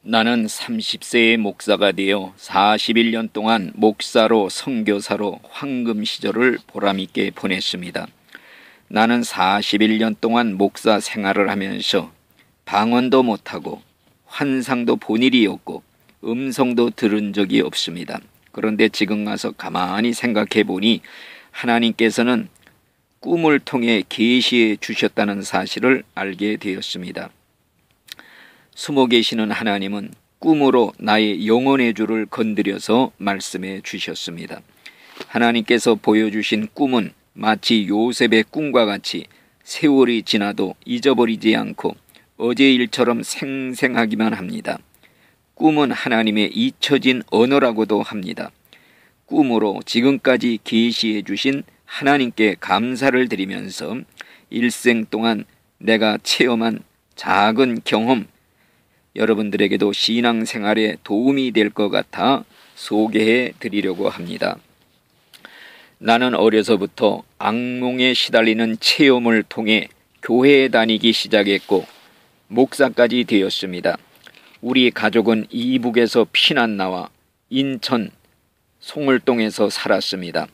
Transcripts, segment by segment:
나는 30세의 목사가 되어 41년 동안 목사로 선교사로 황금 시절을 보람있게 보냈습니다. 나는 41년 동안 목사 생활을 하면서 방언도 못하고 환상도 본 일이 없고 음성도 들은 적이 없습니다. 그런데 지금 와서 가만히 생각해 보니 하나님께서는 꿈을 통해 계시해 주셨다는 사실을 알게 되었습니다. 숨어 계시는 하나님은 꿈으로 나의 영혼의 줄을 건드려서 말씀해 주셨습니다. 하나님께서 보여주신 꿈은 마치 요셉의 꿈과 같이 세월이 지나도 잊어버리지 않고 어제 일처럼 생생하기만 합니다. 꿈은 하나님의 잊혀진 언어라고도 합니다. 꿈으로 지금까지 계시해 주신 하나님께 감사를 드리면서 일생 동안 내가 체험한 작은 경험, 여러분들에게도 신앙생활에 도움이 될 것 같아 소개해 드리려고 합니다. 나는 어려서부터 악몽에 시달리는 체험을 통해 교회에 다니기 시작했고 목사까지 되었습니다. 우리 가족은 이북에서 피난 나와 인천 송월동에서 살았습니다.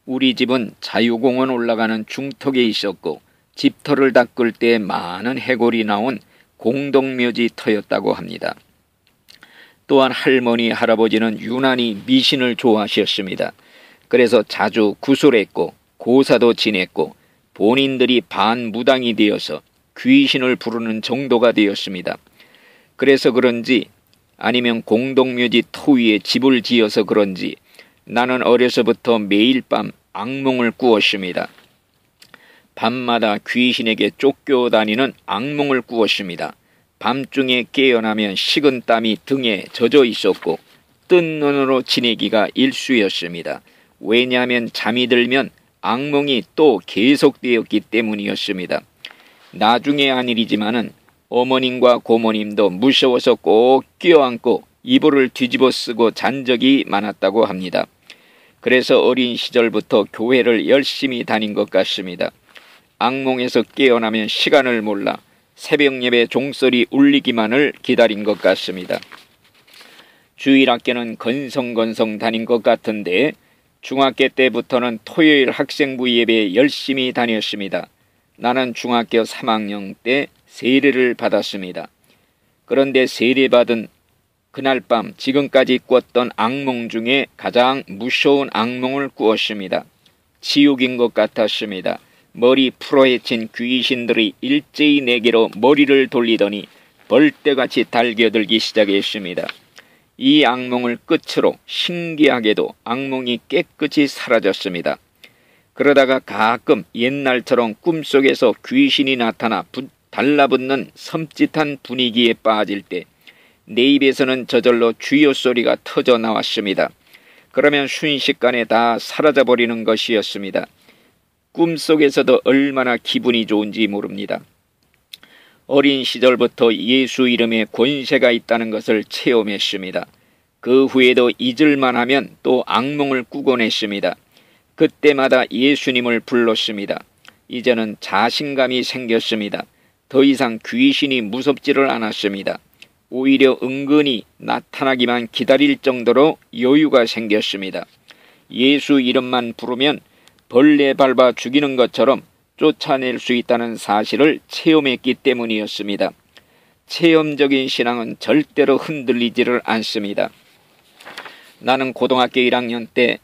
우리 집은 자유공원 올라가는 중턱에 있었고 집터를 닦을 때 많은 해골이 나온 공동묘지 터였다고 합니다. 또한 할머니, 할아버지는 유난히 미신을 좋아하셨습니다. 그래서 자주 구술했고 고사도 지냈고 본인들이 반무당이 되어서 귀신을 부르는 정도가 되었습니다. 그래서 그런지 아니면 공동묘지 터 위에 집을 지어서 그런지 나는 어려서부터 매일 밤 악몽을 꾸었습니다. 밤마다 귀신에게 쫓겨다니는 악몽을 꾸었습니다. 밤중에 깨어나면 식은 땀이 등에 젖어 있었고 뜬 눈으로 지내기가 일쑤였습니다. 왜냐하면 잠이 들면 악몽이 또 계속되었기 때문이었습니다. 나중에 한 일이지만은 어머님과 고모님도 무서워서 꼭 껴안고 이불을 뒤집어 쓰고 잔 적이 많았다고 합니다. 그래서 어린 시절부터 교회를 열심히 다닌 것 같습니다. 악몽에서 깨어나면 시간을 몰라 새벽 예배 종소리 울리기만을 기다린 것 같습니다. 주일학교는 건성건성 다닌 것 같은데 중학교 때부터는 토요일 학생부 예배에 열심히 다녔습니다. 나는 중학교 3학년 때 세례를 받았습니다. 그런데 세례받은 그날 밤 지금까지 꿨던 악몽 중에 가장 무서운 악몽을 꾸었습니다. 지옥인 것 같았습니다. 머리 풀어헤친 귀신들이 일제히 내게로 머리를 돌리더니 벌떼같이 달겨들기 시작했습니다. 이 악몽을 끝으로 신기하게도 악몽이 깨끗이 사라졌습니다. 그러다가 가끔 옛날처럼 꿈속에서 귀신이 나타나 달라붙는 섬찟한 분위기에 빠질 때 내 입에서는 저절로 주여 소리가 터져 나왔습니다. 그러면 순식간에 다 사라져버리는 것이었습니다. 꿈속에서도 얼마나 기분이 좋은지 모릅니다. 어린 시절부터 예수 이름에 권세가 있다는 것을 체험했습니다. 그 후에도 잊을만 하면 또 악몽을 꾸곤 했습니다. 그때마다 예수님을 불렀습니다. 이제는 자신감이 생겼습니다. 더 이상 귀신이 무섭지를 않았습니다. 오히려 은근히 나타나기만 기다릴 정도로 여유가 생겼습니다. 예수 이름만 부르면 벌레 밟아 죽이는 것처럼 쫓아낼 수 있다는 사실을 체험했기 때문이었습니다. 체험적인 신앙은 절대로 흔들리지를 않습니다. 나는 고등학교 1학년 때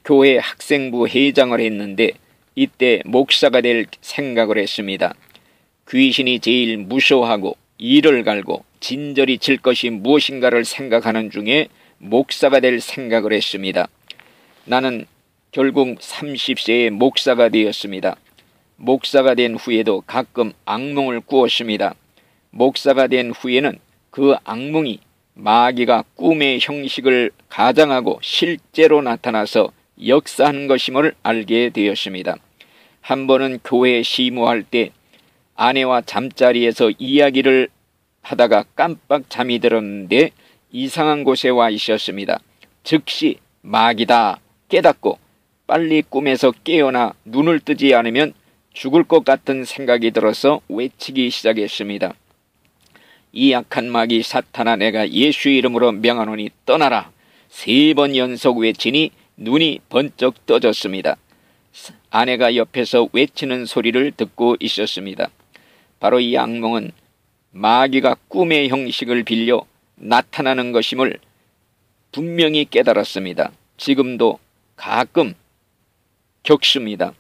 교회 학생부 회장을 했는데 이때 목사가 될 생각을 했습니다. 귀신이 제일 무서워하고 이를 갈고 진저리 칠 것이 무엇인가를 생각하는 중에 목사가 될 생각을 했습니다. 나는 결국 30세에 목사가 되었습니다. 목사가 된 후에도 가끔 악몽을 꾸었습니다. 목사가 된 후에는 그 악몽이 마귀가 꿈의 형식을 가장하고 실제로 나타나서 역사하는 것임을 알게 되었습니다. 한 번은 교회에 시무할 때 아내와 잠자리에서 이야기를 하다가 깜빡 잠이 들었는데 이상한 곳에 와 있었습니다. 즉시 마귀다 깨닫고 빨리 꿈에서 깨어나 눈을 뜨지 않으면 죽을 것 같은 생각이 들어서 외치기 시작했습니다. 이 악한 마귀 사탄아, 내가 예수의 이름으로 명하노니 떠나라. 3번 연속 외치니 눈이 번쩍 떠졌습니다. 아내가 옆에서 외치는 소리를 듣고 있었습니다. 바로 이 악몽은 마귀가 꿈의 형식을 빌려 나타나는 것임을 분명히 깨달았습니다. 지금도 가끔 겪습니다.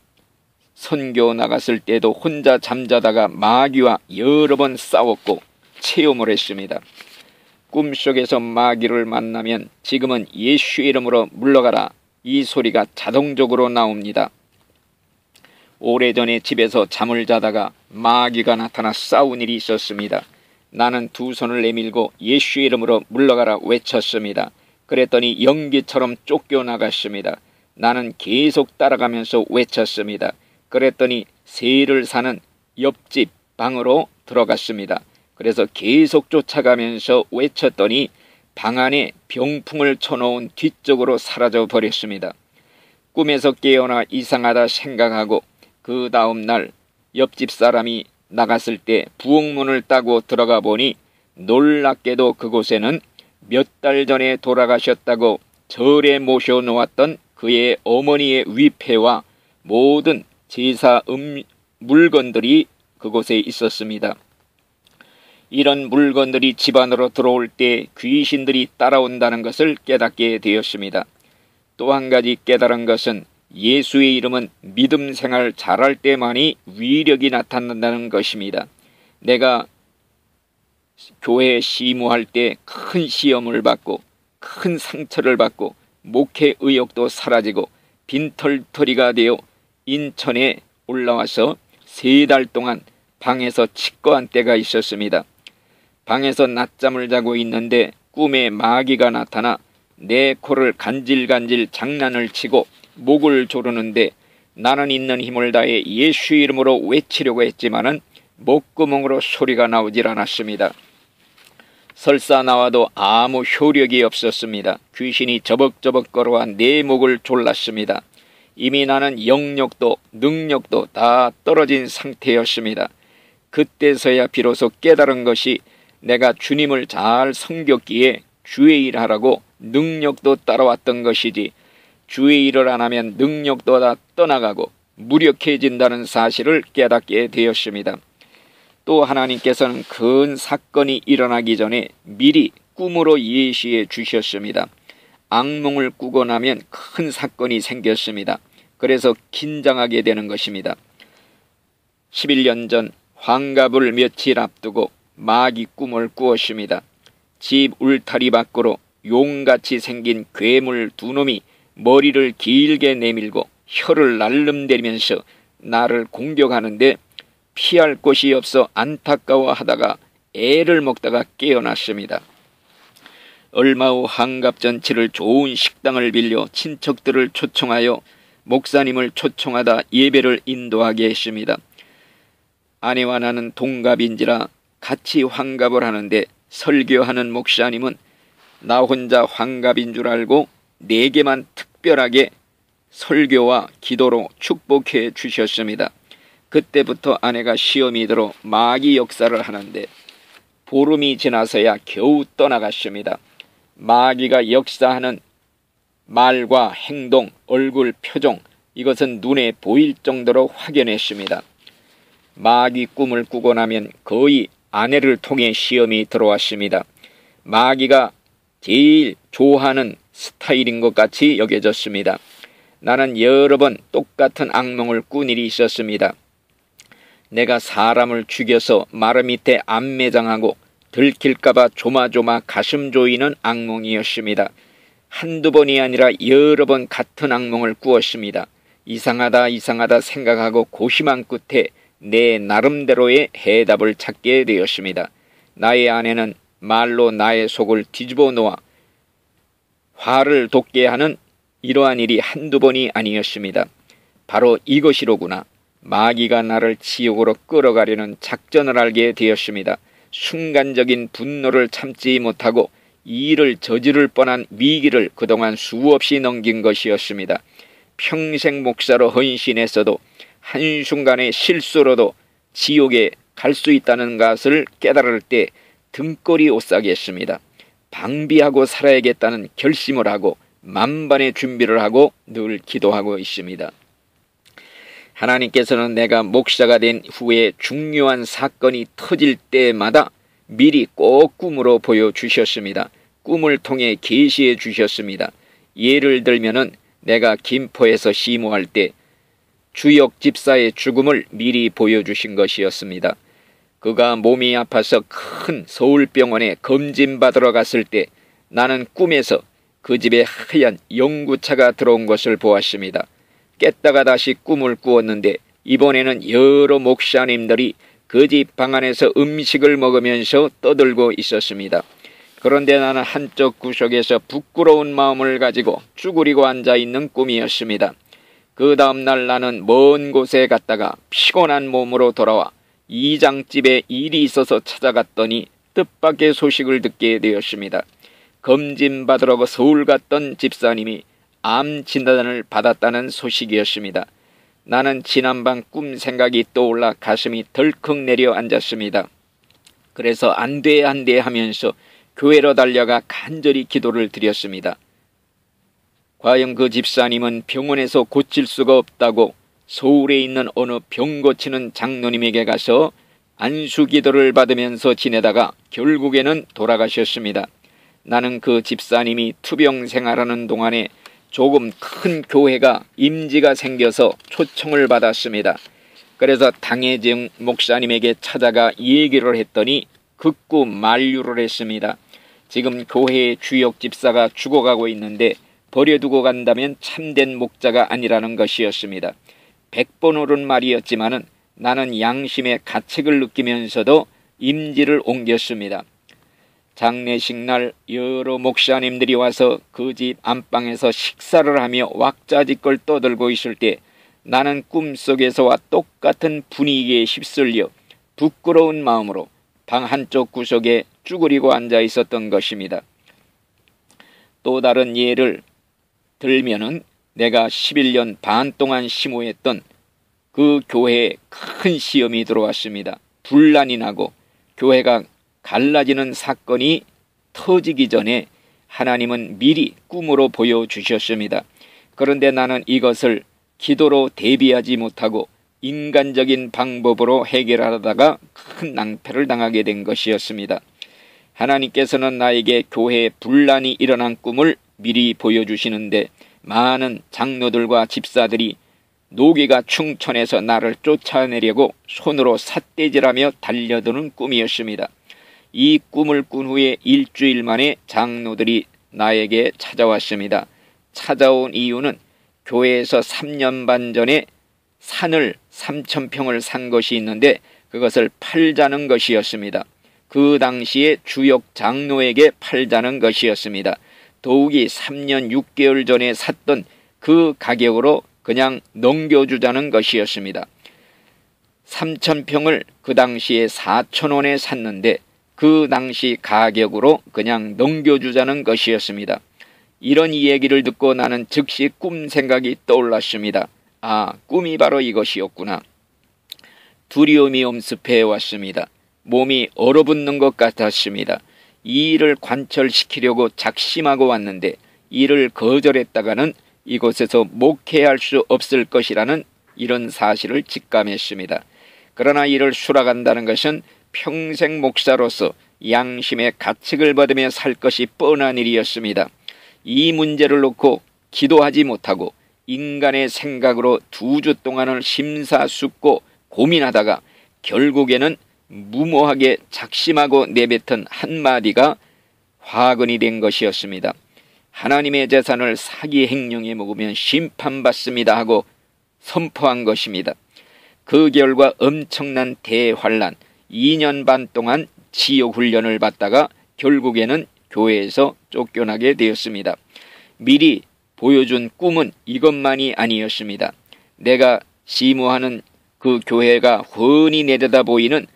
선교 나갔을 때도 혼자 잠자다가 마귀와 여러 번 싸웠고 체험을 했습니다. 꿈속에서 마귀를 만나면 지금은 예수의 이름으로 물러가라, 이 소리가 자동적으로 나옵니다. 오래전에 집에서 잠을 자다가 마귀가 나타나 싸운 일이 있었습니다. 나는 2 손을 내밀고 예수의 이름으로 물러가라 외쳤습니다. 그랬더니 연기처럼 쫓겨나갔습니다. 나는 계속 따라가면서 외쳤습니다. 그랬더니 새를 사는 옆집 방으로 들어갔습니다. 그래서 계속 쫓아가면서 외쳤더니 방 안에 병풍을 쳐놓은 뒤쪽으로 사라져 버렸습니다. 꿈에서 깨어나 이상하다 생각하고 그 다음날 옆집 사람이 나갔을 때 부엌문을 따고 들어가 보니 놀랍게도 그곳에는 몇 달 전에 돌아가셨다고 절에 모셔놓았던 그의 어머니의 위패와 모든 제사 물건들이 그곳에 있었습니다. 이런 물건들이 집 안으로 들어올 때 귀신들이 따라온다는 것을 깨닫게 되었습니다. 또 한 가지 깨달은 것은 예수의 이름은 믿음 생활 잘할 때만이 위력이 나타난다는 것입니다. 내가 교회에 시무할 때 큰 시험을 받고 큰 상처를 받고 목회 의욕도 사라지고 빈털터리가 되어 인천에 올라와서 3달 동안 방에서 치과한 때가 있었습니다. 방에서 낮잠을 자고 있는데 꿈에 마귀가 나타나 내 코를 간질간질 장난을 치고 목을 조르는데 나는 있는 힘을 다해 예수 이름으로 외치려고 했지만은 목구멍으로 소리가 나오질 않았습니다. 설사 나와도 아무 효력이 없었습니다. 귀신이 저벅저벅 걸어와 내 목을 졸랐습니다. 이미 나는 영력도 능력도 다 떨어진 상태였습니다. 그때서야 비로소 깨달은 것이 내가 주님을 잘 섬겼기에 주의 일 하라고 능력도 따라왔던 것이지, 주의 일을 안 하면 능력도 다 떠나가고 무력해진다는 사실을 깨닫게 되었습니다. 또 하나님께서는 큰 사건이 일어나기 전에 미리 꿈으로 예시해 주셨습니다. 악몽을 꾸고 나면 큰 사건이 생겼습니다. 그래서 긴장하게 되는 것입니다. 11년 전 환갑을 며칠 앞두고 마귀 꿈을 꾸었습니다. 집 울타리 밖으로 용같이 생긴 괴물 2놈이 머리를 길게 내밀고 혀를 날름대면서 나를 공격하는데 피할 곳이 없어 안타까워하다가 애를 먹다가 깨어났습니다. 얼마 후 환갑잔치를 좋은 식당을 빌려 친척들을 초청하여 목사님을 초청하다 예배를 인도하게 했습니다. 아내와 나는 동갑인지라 같이 환갑을 하는데 설교하는 목사님은 나 혼자 환갑인 줄 알고 4개만 특별하게 설교와 기도로 축복해 주셨습니다. 그때부터 아내가 시험이 들어 마귀 역사를 하는데 보름이 지나서야 겨우 떠나갔습니다. 마귀가 역사하는 말과 행동, 얼굴 표정, 이것은 눈에 보일 정도로 확연했습니다. 마귀 꿈을 꾸고 나면 거의 아내를 통해 시험이 들어왔습니다. 마귀가 제일 좋아하는 스타일인 것 같이 여겨졌습니다. 나는 여러 번 똑같은 악몽을 꾼 일이 있었습니다. 내가 사람을 죽여서 마루 밑에 안매장하고 들킬까봐 조마조마 가슴 조이는 악몽이었습니다. 한두 번이 아니라 여러 번 같은 악몽을 꾸었습니다. 이상하다 생각하고 고심한 끝에 내 나름대로의 해답을 찾게 되었습니다. 나의 아내는 말로 나의 속을 뒤집어 놓아 화를 돋게 하는 이러한 일이 한두 번이 아니었습니다. 바로 이것이로구나. 마귀가 나를 지옥으로 끌어가려는 작전을 알게 되었습니다. 순간적인 분노를 참지 못하고 이 일을 저지를 뻔한 위기를 그동안 수없이 넘긴 것이었습니다. 평생 목사로 헌신했어도 한순간의 실수로도 지옥에 갈 수 있다는 것을 깨달을 때 등골이 오싹했습니다. 방비하고 살아야겠다는 결심을 하고 만반의 준비를 하고 늘 기도하고 있습니다. 하나님께서는 내가 목사가 된 후에 중요한 사건이 터질 때마다 미리 꼭 꿈으로 보여주셨습니다. 꿈을 통해 계시해 주셨습니다. 예를 들면은 내가 김포에서 시무할 때 주역 집사의 죽음을 미리 보여주신 것이었습니다. 그가 몸이 아파서 큰 서울병원에 검진받으러 갔을 때 나는 꿈에서 그 집에 하얀 연구차가 들어온 것을 보았습니다. 깼다가 다시 꿈을 꾸었는데 이번에는 여러 목사님들이 그 집 방 안에서 음식을 먹으면서 떠들고 있었습니다. 그런데 나는 한쪽 구석에서 부끄러운 마음을 가지고 쭈그리고 앉아있는 꿈이었습니다. 그 다음날 나는 먼 곳에 갔다가 피곤한 몸으로 돌아와 이장집에 일이 있어서 찾아갔더니 뜻밖의 소식을 듣게 되었습니다. 검진받으러 서울 갔던 집사님이 암 진단을 받았다는 소식이었습니다. 나는 지난밤 꿈 생각이 떠올라 가슴이 덜컥 내려앉았습니다. 그래서 안 돼 하면서 교회로 달려가 간절히 기도를 드렸습니다. 과연 그 집사님은 병원에서 고칠 수가 없다고 서울에 있는 어느 병 고치는 장로님에게 가서 안수기도를 받으면서 지내다가 결국에는 돌아가셨습니다. 나는 그 집사님이 투병 생활하는 동안에 조금 큰 교회가 임지가 생겨서 초청을 받았습니다. 그래서 당혜정 목사님에게 찾아가 얘기를 했더니 극구 만류를 했습니다. 지금 교회의 주역 집사가 죽어가고 있는데 버려두고 간다면 참된 목자가 아니라는 것이었습니다. 100번 옳은 말이었지만은 나는 양심의 가책을 느끼면서도 임지를 옮겼습니다. 장례식 날 여러 목사님들이 와서 그 집 안방에서 식사를 하며 왁자지껄 떠들고 있을 때 나는 꿈속에서와 똑같은 분위기에 휩쓸려 부끄러운 마음으로 방 한쪽 구석에 쭈그리고 앉아 있었던 것입니다. 또 다른 예를 들면은 내가 11년 반 동안 심호했던 그 교회에 큰 시험이 들어왔습니다. 분란이 나고 교회가 갈라지는 사건이 터지기 전에 하나님은 미리 꿈으로 보여주셨습니다. 그런데 나는 이것을 기도로 대비하지 못하고 인간적인 방법으로 해결하다가 큰 낭패를 당하게 된 것이었습니다. 하나님께서는 나에게 교회에 분란이 일어난 꿈을 미리 보여주시는데 많은 장로들과 집사들이 노기가 충천해서 나를 쫓아내려고 손으로 삿대질하며 달려드는 꿈이었습니다. 이 꿈을 꾼 후에 일주일 만에 장로들이 나에게 찾아왔습니다. 찾아온 이유는 교회에서 3년 반 전에 산을 3,000평을 산 것이 있는데 그것을 팔자는 것이었습니다. 그 당시에 주역 장로에게 팔자는 것이었습니다. 더욱이 3년 6개월 전에 샀던 그 가격으로 그냥 넘겨주자는 것이었습니다. 3,000평을 그 당시에 4,000원에 샀는데 그 당시 가격으로 그냥 넘겨주자는 것이었습니다. 이런 이야기를 듣고 나는 즉시 꿈 생각이 떠올랐습니다. 아, 꿈이 바로 이것이었구나. 두려움이 엄습해 왔습니다. 몸이 얼어붙는 것 같았습니다. 이 일을 관철시키려고 작심하고 왔는데 이를 거절했다가는 이곳에서 목회할 수 없을 것이라는 이런 사실을 직감했습니다. 그러나 이를 수락한다는 것은 평생 목사로서 양심의 가책을 받으며 살 것이 뻔한 일이었습니다. 이 문제를 놓고 기도하지 못하고 인간의 생각으로 2주 동안을 심사숙고 고민하다가 결국에는 무모하게 작심하고 내뱉은 한마디가 화근이 된 것이었습니다. 하나님의 재산을 사기 횡령에 먹으면 심판받습니다 하고 선포한 것입니다. 그 결과 엄청난 대환란, 2년 반 동안 지옥 훈련을 받다가 결국에는 교회에서 쫓겨나게 되었습니다. 미리 보여준 꿈은 이것만이 아니었습니다. 내가 시무하는 그 교회가 훤히 내려다 보이는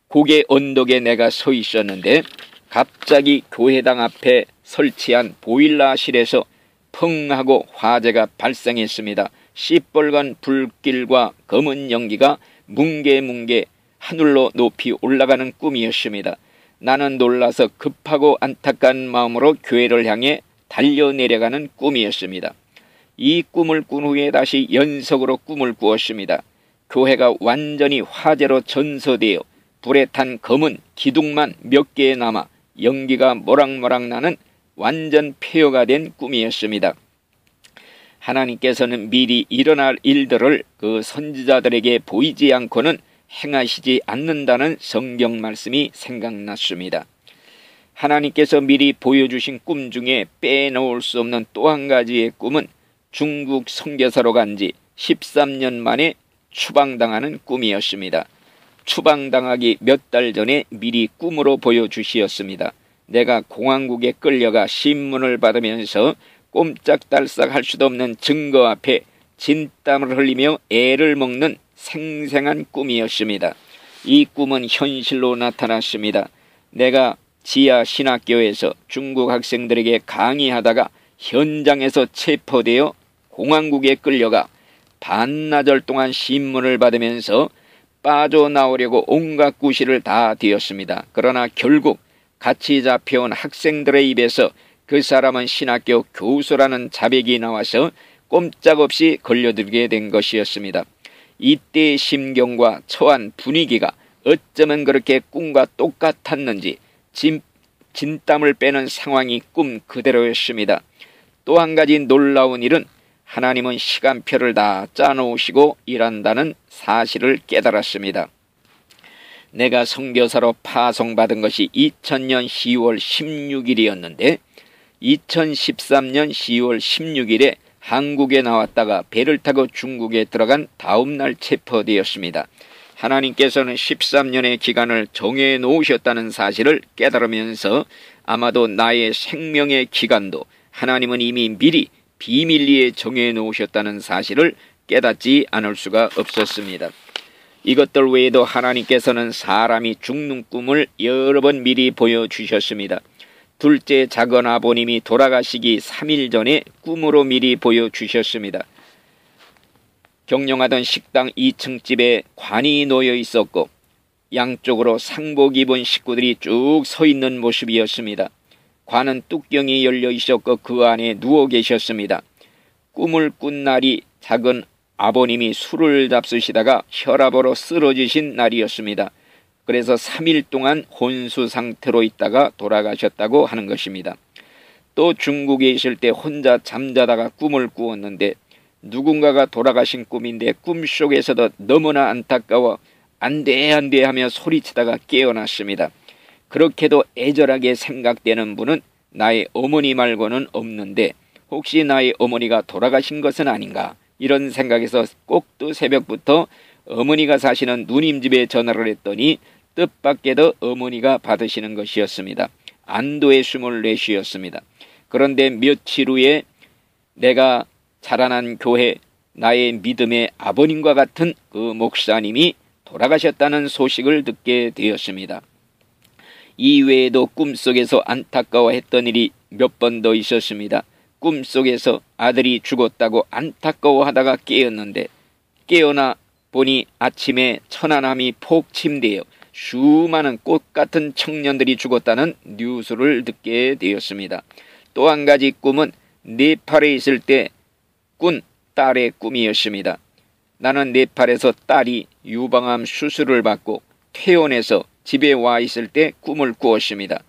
고개 언덕에 내가 서 있었는데 갑자기 교회당 앞에 설치한 보일러실에서 펑 하고 화재가 발생했습니다. 시뻘건 불길과 검은 연기가 뭉게뭉게 하늘로 높이 올라가는 꿈이었습니다. 나는 놀라서 급하고 안타까운 마음으로 교회를 향해 달려내려가는 꿈이었습니다. 이 꿈을 꾼 후에 다시 연속으로 꿈을 꾸었습니다. 교회가 완전히 화재로 전소되어 불에 탄 검은 기둥만 몇 개 남아 연기가 모락모락 나는 완전 폐허가 된 꿈이었습니다. 하나님께서는 미리 일어날 일들을 그 선지자들에게 보이지 않고는 행하시지 않는다는 성경 말씀이 생각났습니다. 하나님께서 미리 보여주신 꿈 중에 빼놓을 수 없는 또 한 가지의 꿈은 중국 선교사로 간 지 13년 만에 추방당하는 꿈이었습니다. 추방당하기 몇 달 전에 미리 꿈으로 보여주시었습니다. 내가 공항국에 끌려가 신문을 받으면서 꼼짝달싹 할 수도 없는 증거 앞에 진땀을 흘리며 애를 먹는 생생한 꿈이었습니다. 이 꿈은 현실로 나타났습니다. 내가 지하 신학교에서 중국 학생들에게 강의하다가 현장에서 체포되어 공항국에 끌려가 반나절 동안 신문을 받으면서 빠져나오려고 온갖 구실을 다 뒤었습니다. 그러나 결국 같이 잡혀온 학생들의 입에서 그 사람은 신학교 교수라는 자백이 나와서 꼼짝없이 걸려들게 된 것이었습니다. 이때의 심경과 처한 분위기가 어쩌면 그렇게 꿈과 똑같았는지 진땀을 빼는 상황이 꿈 그대로였습니다. 또 한 가지 놀라운 일은 하나님은 시간표를 다 짜놓으시고 일한다는 사실을 깨달았습니다. 내가 선교사로 파송받은 것이 2000년 10월 16일이었는데 2013년 10월 16일에 한국에 나왔다가 배를 타고 중국에 들어간 다음 날 체포되었습니다. 하나님께서는 13년의 기간을 정해 놓으셨다는 사실을 깨달으면서 아마도 나의 생명의 기간도 하나님은 이미 미리 비밀리에 정해 놓으셨다는 사실을 깨닫지 않을 수가 없었습니다. 이것들 외에도 하나님께서는 사람이 죽는 꿈을 여러 번 미리 보여주셨습니다. 둘째 작은 아버님이 돌아가시기 3일 전에 꿈으로 미리 보여주셨습니다. 경영하던 식당 2층 집에 관이 놓여 있었고 양쪽으로 상복 입은 식구들이 쭉 서 있는 모습이었습니다. 관은 뚜껑이 열려 있었고 그 안에 누워 계셨습니다. 꿈을 꾼 날이 작은 아버님이 술을 잡수시다가 혈압으로 쓰러지신 날이었습니다. 그래서 3일 동안 혼수 상태로 있다가 돌아가셨다고 하는 것입니다. 또 중국에 있을 때 혼자 잠자다가 꿈을 꾸었는데 누군가가 돌아가신 꿈인데 꿈속에서도 너무나 안타까워 안돼 안돼 하며 소리치다가 깨어났습니다. 그렇게도 애절하게 생각되는 분은 나의 어머니 말고는 없는데 혹시 나의 어머니가 돌아가신 것은 아닌가 이런 생각에서 꼭두 새벽부터 어머니가 사시는 누님 집에 전화를 했더니 뜻밖에도 어머니가 받으시는 것이었습니다. 안도의 숨을 내쉬었습니다. 그런데 며칠 후에 내가 자라난 교회 나의 믿음의 아버님과 같은 그 목사님이 돌아가셨다는 소식을 듣게 되었습니다. 이외에도 꿈속에서 안타까워했던 일이 몇 번 더 있었습니다. 꿈속에서 아들이 죽었다고 안타까워하다가 깨었는데 깨어나 보니 아침에 천안함이 폭침되어 수많은 꽃같은 청년들이 죽었다는 뉴스를 듣게 되었습니다. 또 한 가지 꿈은 네팔에 있을 때 꾼 딸의 꿈이었습니다. 나는 네팔에서 딸이 유방암 수술을 받고 퇴원해서 집에 와 있을 때 꿈을 꾸었습니다.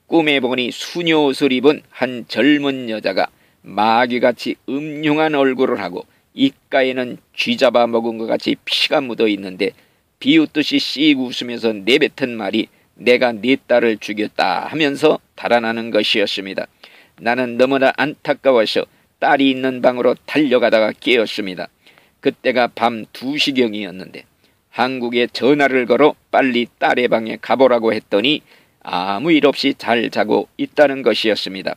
꿈에 보니 수녀 옷을 입은 한 젊은 여자가 마귀같이 음흉한 얼굴을 하고 입가에는 쥐 잡아먹은 것 같이 피가 묻어 있는데 비웃듯이 씩 웃으면서 내뱉은 말이 내가 네 딸을 죽였다 하면서 달아나는 것이었습니다. 나는 너무나 안타까워서 딸이 있는 방으로 달려가다가 깨었습니다. 그때가 밤 2시경이었는데 한국에 전화를 걸어 빨리 딸의 방에 가보라고 했더니 아무 일 없이 잘 자고 있다는 것이었습니다.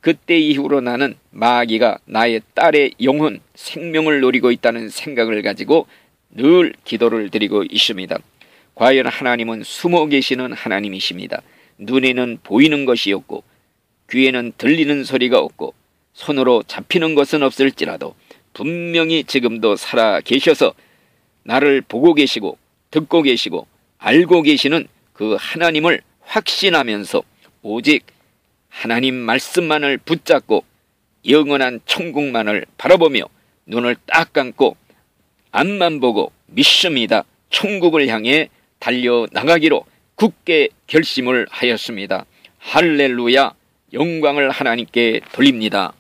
그때 이후로 나는 마귀가 나의 딸의 영혼, 생명을 노리고 있다는 생각을 가지고 늘 기도를 드리고 있습니다. 과연 하나님은 숨어 계시는 하나님이십니다. 눈에는 보이는 것이 없고 귀에는 들리는 소리가 없고 손으로 잡히는 것은 없을지라도 분명히 지금도 살아 계셔서 나를 보고 계시고 듣고 계시고 알고 계시는 그 하나님을 확신하면서 오직 하나님 말씀만을 붙잡고 영원한 천국만을 바라보며 눈을 딱 감고 앞만 보고 믿습니다. 천국을 향해 달려나가기로 굳게 결심을 하였습니다. 할렐루야, 영광을 하나님께 돌립니다.